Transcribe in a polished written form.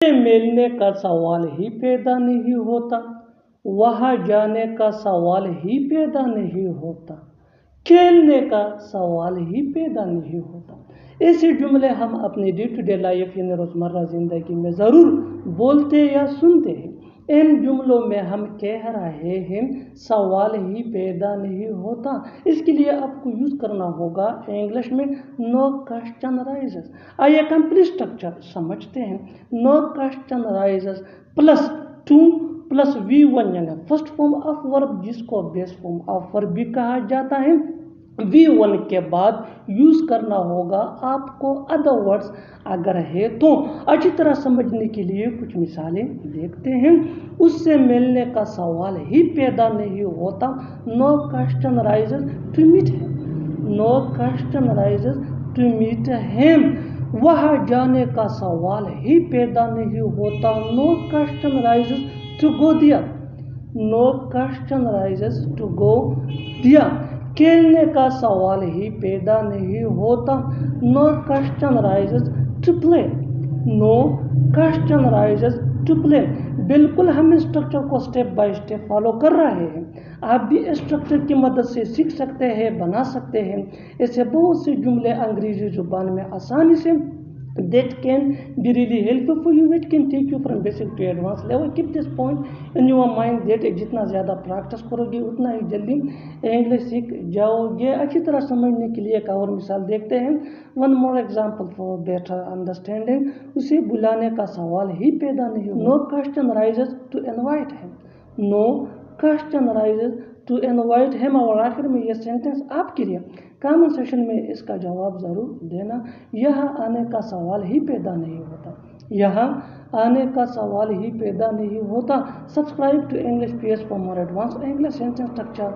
ملنے کا سوال ہی پیدا نہیں ہوتا، وہاں جانے کا سوال ہی پیدا نہیں ہوتا، کھیلنے کا سوال ہی پیدا نہیں ہوتا۔ ایسے جملے ہم اپنی ڈے ٹو ڈے لائف یعنی روزمرہ زندگی میں ضرور بولتے یا سنتے ہیں۔ ان جملوں میں ہم کہہ رہے ہیں سوال ہی پیدا نہیں ہوتا، اس کے لیے آپ کو یوز کرنا ہوگا انگلش میں نو کوسچن رائزز۔ آئیے کمپلیٹ اسٹرکچر سمجھتے ہیں۔ No question arises plus to plus V1 یعنی فرسٹ فارم آف ورب جس کو بیس فارم آف ورب بھی کہا جاتا ہے۔ V1 کے بعد یوز کرنا ہوگا آپ کو ادر ورڈز اگر ہے تو۔ اچھی طرح سمجھنے کے لیے کچھ مثالیں دیکھتے ہیں۔ اس سے ملنے کا سوال ہی پیدا نہیں ہوتا، no question arises to meet him, no question arises to meet him. وہاں جانے کا سوال ہی پیدا نہیں ہوتا، no question arises to go there, no question arises to go there. کھیلنے کا سوال ہی پیدا نہیں ہوتا، no question arises to play, no question arises to play. بالکل ہم اسٹرکچر کو اسٹیپ بائی اسٹیپ فالو کر رہے ہیں، آپ بھی اسٹرکچر کی مدد سے سیکھ سکتے ہیں، بنا سکتے ہیں۔ ایسے بہت سے جملے انگریزی زبان میں آسانی سے that can be really helpful for you, it can take you from basic to advanced level. Keep this point in your mind that جتنا زیادہ پریکٹس کرو گے اتنا ہی جلدی انگلش سیکھ جاؤ گے۔ اچھی طرح سمجھنے کے لیے ایک اور مثال دیکھتے ہیں۔ one more example for better understanding۔ اسے بلانے کا سوال ہی پیدا نہیں ہوتا، no question rises to invite him، no question rises to invite him۔ اور آخر میں یہ سینٹنس آپ کے لیے کامن سیشن میں اس کا جواب ضرور دینا۔ یہاں آنے کا سوال ہی پیدا نہیں ہوتا، یہاں آنے کا سوال ہی پیدا نہیں ہوتا۔ Subscribe to English PS for more advanced English sentence structure۔